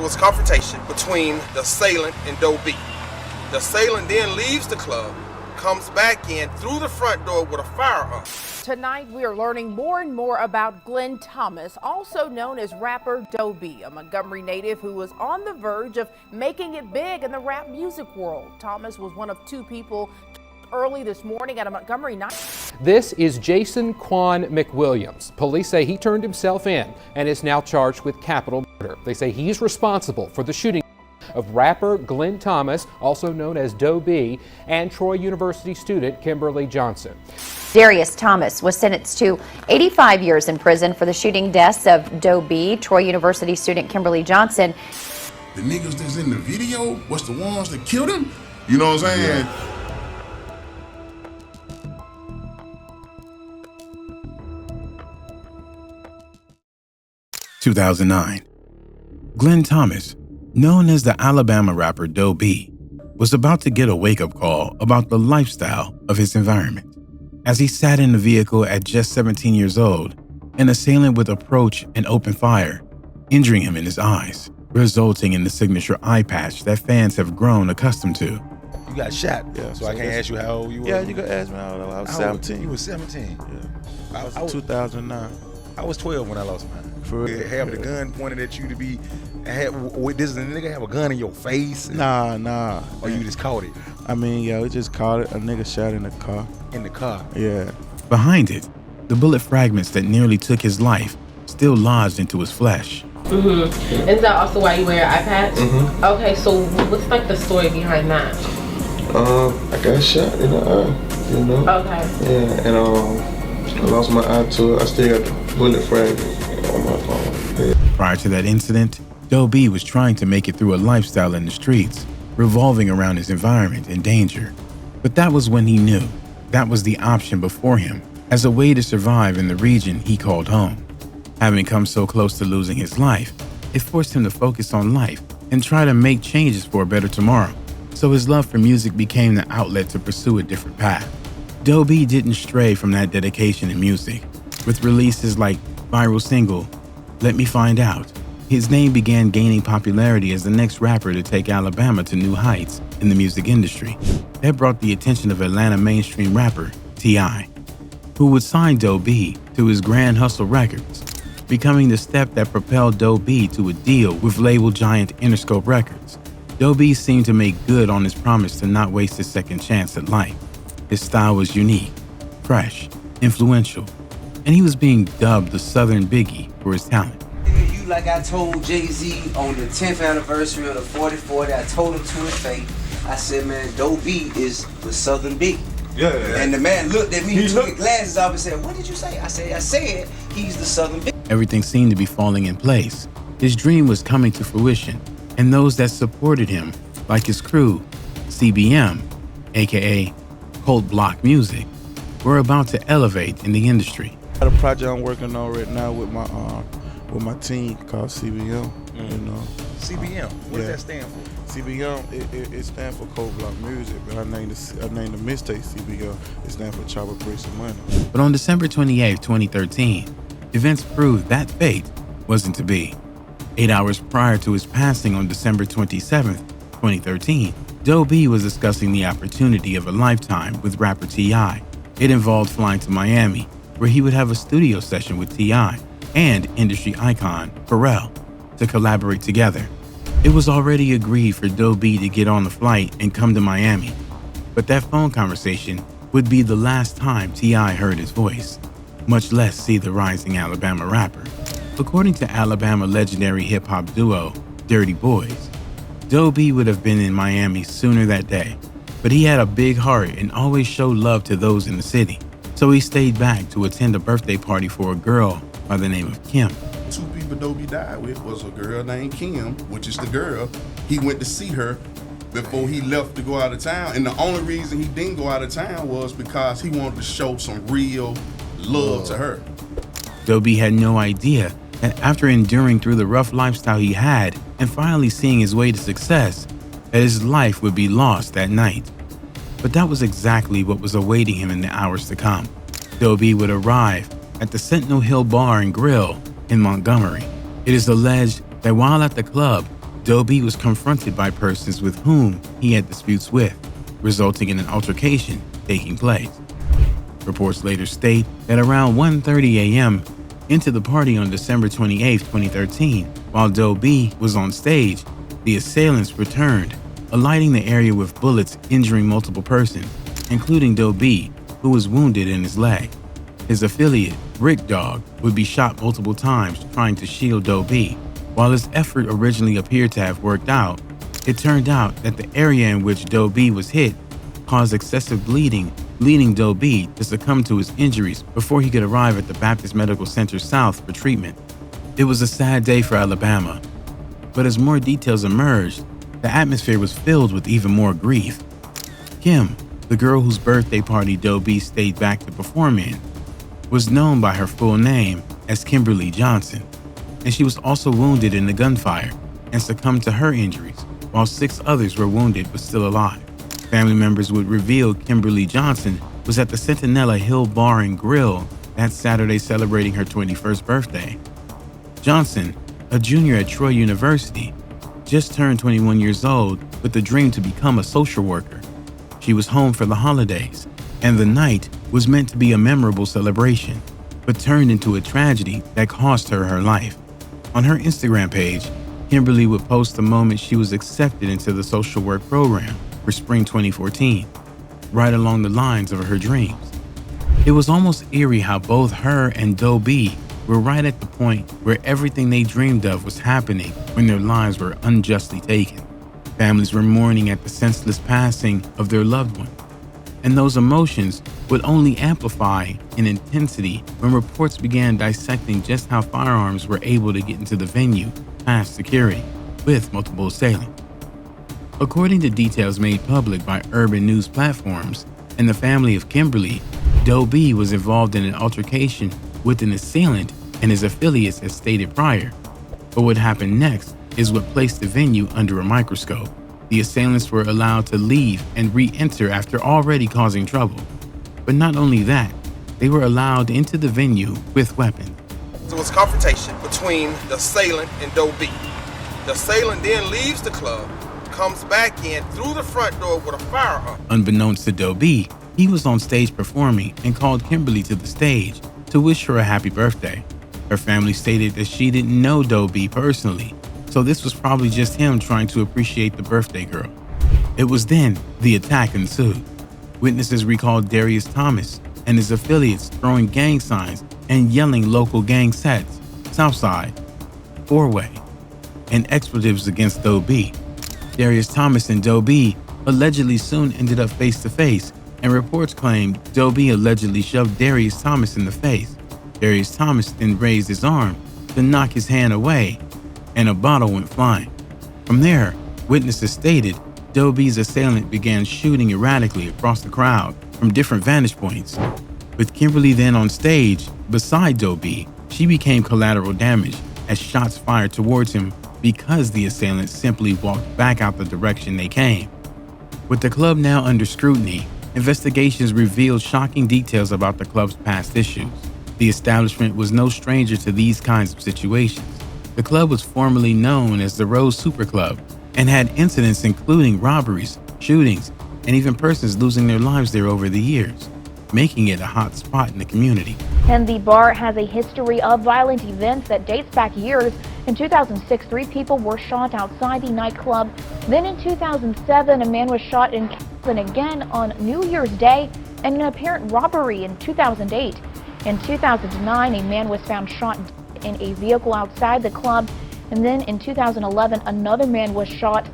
there was confrontation between the assailant and Doe B. The assailant then leaves the club, comes back in through the front door with a firearm. Tonight, we are learning more and more about Glenn Thomas, also known as rapper Doe B, a Montgomery native who was on the verge of making it big in the rap music world. Thomas was one of two people early this morning at a Montgomery night. This is Jason Quan McWilliams. Police say he turned himself in and is now charged with capital murder. They say he's responsible for the shooting of rapper Glenn Thomas, also known as Doe B, and Troy University student Kimberly Johnson. Darius Thomas was sentenced to 85 years in prison for the shooting deaths of Doe B, Troy University student Kimberly Johnson. The niggas that's in the video was the ones that killed him? You know what I'm saying? Yeah. 2009. Glenn Thomas, known as the Alabama rapper Doe B, was about to get a wake-up call about the lifestyle of his environment. As he sat in the vehicle at just 17 years old, an assailant would approach and open fire, injuring him in his eyes, resulting in the signature eye patch that fans have grown accustomed to. You got shot, yeah. So I can't ask you how old you were? Yeah, you can ask me how old I was. 17. You were 17? Yeah. I was 2009. I was 12 when I lost mine. Have the gun pointed at you to be, does the nigga have a gun in your face? Nah. Or you just caught it? I mean, yeah, we just caught it. A nigga shot in the car. In the car? Yeah. Behind it, the bullet fragments that nearly took his life still lodged into his flesh. Mm-hmm. Is that also why you wear an eye patch? Mm-hmm. Okay, so what's like the story behind that? I got shot in the eye, you know? Okay. Yeah, and I lost my eye to it. I still got the bullet fragment on my phone. Yeah. Prior to that incident, Doe B was trying to make it through a lifestyle in the streets, revolving around his environment and danger. But that was when he knew that was the option before him as a way to survive in the region he called home. Having come so close to losing his life, it forced him to focus on life and try to make changes for a better tomorrow. So his love for music became the outlet to pursue a different path. Doe B didn't stray from that dedication in music. With releases like viral single, Let Me Find Out, his name began gaining popularity as the next rapper to take Alabama to new heights in the music industry. That brought the attention of Atlanta mainstream rapper T.I.P, who would sign Doe B to his Grand Hustle Records, becoming the step that propelled Doe B to a deal with label giant Interscope Records. Doe B seemed to make good on his promise to not waste his second chance at life. His style was unique, fresh, influential, and he was being dubbed the Southern Biggie for his talent. You, like I told Jay-Z on the 10th anniversary of the 44, I told him to his face, I said, man, Doe B is the Southern Biggie. Yeah. And the man looked at me, he took his glasses off and said, what did you say? I said, he's the Southern Biggie. Everything seemed to be falling in place. His dream was coming to fruition, and those that supported him, like his crew, CBM, aka Cold Block Music, were about to elevate in the industry. I got a project I'm working on right now with my team called CBM. You know, CBM. What does that stand for? CBM. It stands for Cold Block Music, but I named the mixtape CBM. It stands for Chopper Bricks and Money. But on December 28, 2013, events proved that fate wasn't to be. 8 hours prior to his passing on December 27, 2013, Doe B was discussing the opportunity of a lifetime with rapper T.I. It involved flying to Miami, where he would have a studio session with T.I. and industry icon Pharrell to collaborate together. It was already agreed for Doe B to get on the flight and come to Miami, but that phone conversation would be the last time T.I. heard his voice, much less see the rising Alabama rapper. According to Alabama legendary hip-hop duo Dirty Boys, Doe B would have been in Miami sooner that day, but he had a big heart and always showed love to those in the city. So he stayed back to attend a birthday party for a girl by the name of Kim. Two people Doe B died with was a girl named Kim, which is the girl. He went to see her before he left to go out of town. And the only reason he didn't go out of town was because he wanted to show some real love to her. Doe B had no idea that after enduring through the rough lifestyle he had and finally seeing his way to success, that his life would be lost that night. But that was exactly what was awaiting him in the hours to come. Doe B would arrive at the Sentinel Hill Bar and Grill in Montgomery. It is alleged that while at the club, Doe B was confronted by persons with whom he had disputes with, resulting in an altercation taking place. Reports later state that around 1:30 a.m. into the party on December 28, 2013, while Doe B was on stage, the assailants returned, alighting the area with bullets injuring multiple persons, including Doe B, who was wounded in his leg. His affiliate, Rick Dog, would be shot multiple times trying to shield Doe B. While his effort originally appeared to have worked out, it turned out that the area in which Doe B was hit caused excessive bleeding, leading Doe B to succumb to his injuries before he could arrive at the Baptist Medical Center South for treatment. It was a sad day for Alabama, but as more details emerged, the atmosphere was filled with even more grief. Kim, the girl whose birthday party Doe B stayed back to perform in, was known by her full name as Kimberly Johnson, and she was also wounded in the gunfire and succumbed to her injuries, while 6 others were wounded but still alive. Family members would reveal Kimberly Johnson was at the Centinela Hill Bar and Grill that Saturday celebrating her 21st birthday. Johnson, a junior at Troy University, just turned 21 years old with the dream to become a social worker. She was home for the holidays, and the night was meant to be a memorable celebration, but turned into a tragedy that cost her her life. On her Instagram page, Kimberly would post the moment she was accepted into the social work program for spring 2014, right along the lines of her dreams. It was almost eerie how both her and Doe B were right at the point where everything they dreamed of was happening when their lives were unjustly taken. Families were mourning at the senseless passing of their loved one, and those emotions would only amplify in intensity when reports began dissecting just how firearms were able to get into the venue past security with multiple assailants. According to details made public by urban news platforms and the family of Kimberly, Doe B was involved in an altercation with an assailant and his affiliates as stated prior. But what happened next is what placed the venue under a microscope. The assailants were allowed to leave and re-enter after already causing trouble. But not only that, they were allowed into the venue with weapons. There was confrontation between the assailant and Doe B. The assailant then leaves the club, comes back in through the front door with a firearm. Unbeknownst to Doe B, he was on stage performing and called Kimberly to the stage to wish her a happy birthday. Her family stated that she didn't know Doe B personally, so this was probably just him trying to appreciate the birthday girl. It was then the attack ensued. Witnesses recalled Darius Thomas and his affiliates throwing gang signs and yelling local gang sets, Southside, 4-way, and expletives against Doe B. Darius Thomas and Doe B allegedly soon ended up face to face, and reports claimed Doe B allegedly shoved Darius Thomas in the face. Darius Thomas then raised his arm to knock his hand away, and a bottle went flying. From there, witnesses stated Doe B's assailant began shooting erratically across the crowd from different vantage points. With Kimberly then on stage beside Doe B, she became collateral damage as shots fired towards him because the assailants simply walked back out the direction they came. With the club now under scrutiny, investigations revealed shocking details about the club's past issues. The establishment was no stranger to these kinds of situations. The club was formerly known as the Rose Super Club and had incidents including robberies, shootings, and even persons losing their lives there over the years, making it a hot spot in the community. And the bar has a history of violent events that dates back years. In 2006, 3 people were shot outside the nightclub. Then in 2007, a man was shot in Cleveland again on New Year's Day, and an apparent robbery in 2008. In 2009, a man was found shot in a vehicle outside the club, and then in 2011, another man was shot.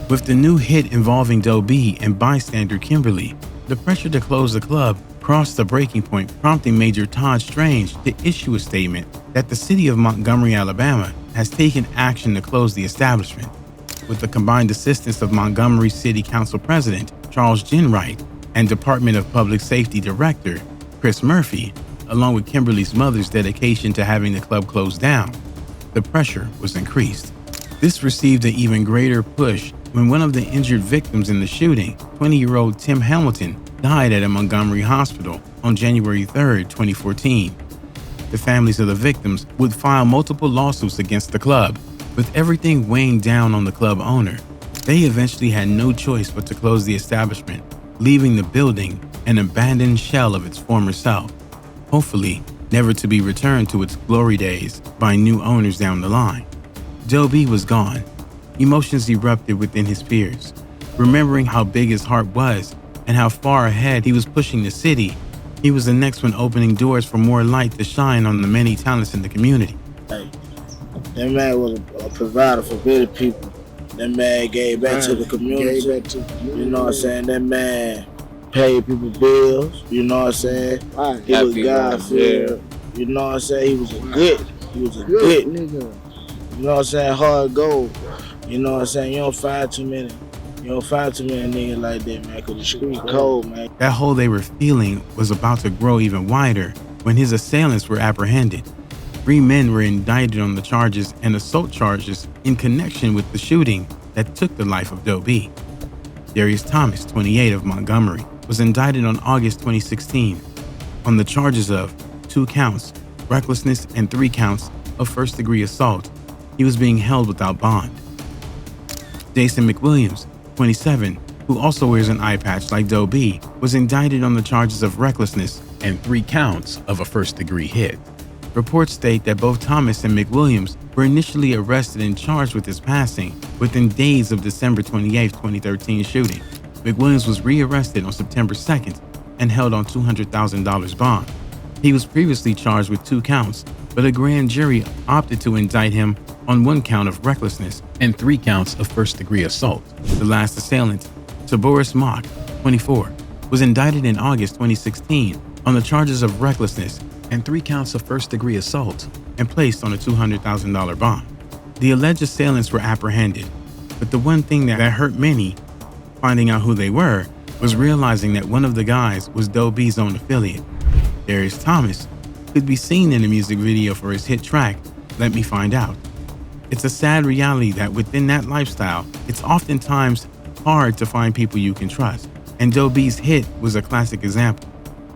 With the new hit involving Doe B and bystander Kimberly, the pressure to close the club crossed the breaking point, prompting Major Todd Strange to issue a statement that the city of Montgomery, Alabama, has taken action to close the establishment. With the combined assistance of Montgomery City Council President Charles Jenwright and Department of Public Safety Director Chris Murphy, along with Kimberly's mother's dedication to having the club closed down, the pressure was increased. This received an even greater push when one of the injured victims in the shooting, 20-year-old Tim Hamilton, died at a Montgomery hospital on January 3, 2014. The families of the victims would file multiple lawsuits against the club, With everything weighing down on the club owner, they eventually had no choice but to close the establishment, leaving the building an abandoned shell of its former self, hopefully never to be returned to its glory days by new owners down the line. Doe B was gone. Emotions erupted within his peers, remembering how big his heart was and how far ahead he was pushing the city. He was the next one opening doors for more light to shine on the many talents in the community. Hey, that man was a provider for many people. That man gave back to the community. You know what I'm saying? That man paid people bills. You know what I'm saying? He was God-fearing. You know what I'm saying? He was a good nigga. You know what I'm saying? Hard gold. You know what I'm saying? You don't find too many niggas like that, man, because the street cold, man. That hole they were feeling was about to grow even wider when his assailants were apprehended. 3 men were indicted on the charges and assault charges in connection with the shooting that took the life of Doe B. Darius Thomas, 28, of Montgomery, was indicted on August 2016 on the charges of 2 counts, recklessness, and 3 counts of first-degree assault. He was being held without bond. Jason McWilliams, 27, who also wears an eye patch like Doe B, was indicted on the charges of recklessness and 3 counts of a first-degree hit. Reports state that both Thomas and McWilliams were initially arrested and charged with his passing within days of December 28, 2013 shooting. McWilliams was rearrested on September 2nd and held on $200,000 bond. He was previously charged with 2 counts, but a grand jury opted to indict him on 1 count of recklessness and 3 counts of first-degree assault. The last assailant, Boris Mock, 24, was indicted in August 2016 on the charges of recklessness and 3 counts of first-degree assault and placed on a $200,000 bond. The alleged assailants were apprehended, but the one thing that hurt many, finding out who they were, was realizing that one of the guys was Doe B's own affiliate. Darius Thomas could be seen in the music video for his hit track, Let Me Find Out. It's a sad reality that within that lifestyle, it's oftentimes hard to find people you can trust, and Doe B's hit was a classic example.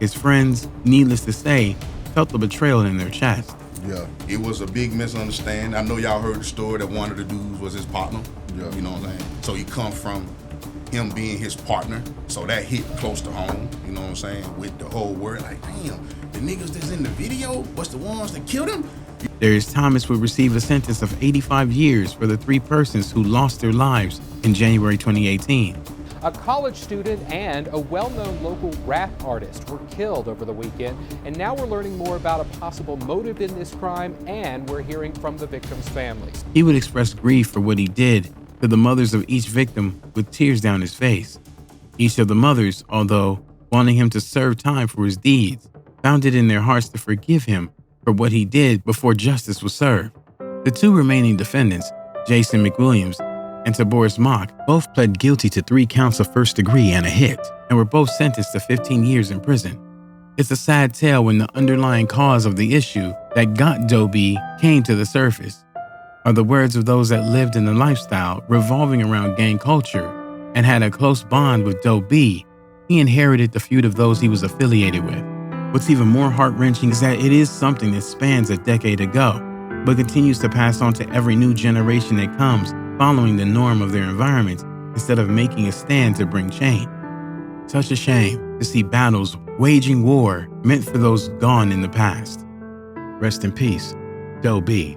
His friends, needless to say, felt the betrayal in their chest. Yeah, it was a big misunderstanding. I know y'all heard the story that one of the dudes was his partner. Yeah. You know what I'm saying? So he come from him being his partner, so that hit close to home, you know what I'm saying, with the whole word, like, damn, the niggas that's in the video was the ones that killed him? Darius Thomas would receive a sentence of 85 years for the 3 persons who lost their lives in January 2018. A college student and a well-known local rap artist were killed over the weekend, and now we're learning more about a possible motive in this crime, and we're hearing from the victims' families. He would express grief for what he did to the mothers of each victim with tears down his face. Each of the mothers, although wanting him to serve time for his deeds, found it in their hearts to forgive him for what he did before justice was served. The 2 remaining defendants, Jason McWilliams and Boris Mock, both pled guilty to 3 counts of first degree and a hit, and were both sentenced to 15 years in prison. It's a sad tale when the underlying cause of the issue that got Doe B came to the surface. Are the words of those that lived in the lifestyle revolving around gang culture and had a close bond with Doe B. He inherited the feud of those he was affiliated with. What's even more heart-wrenching is that it is something that spans a decade ago, but continues to pass on to every new generation that comes following the norm of their environment instead of making a stand to bring change. Such a shame to see battles waging war meant for those gone in the past. Rest in peace, Doe B.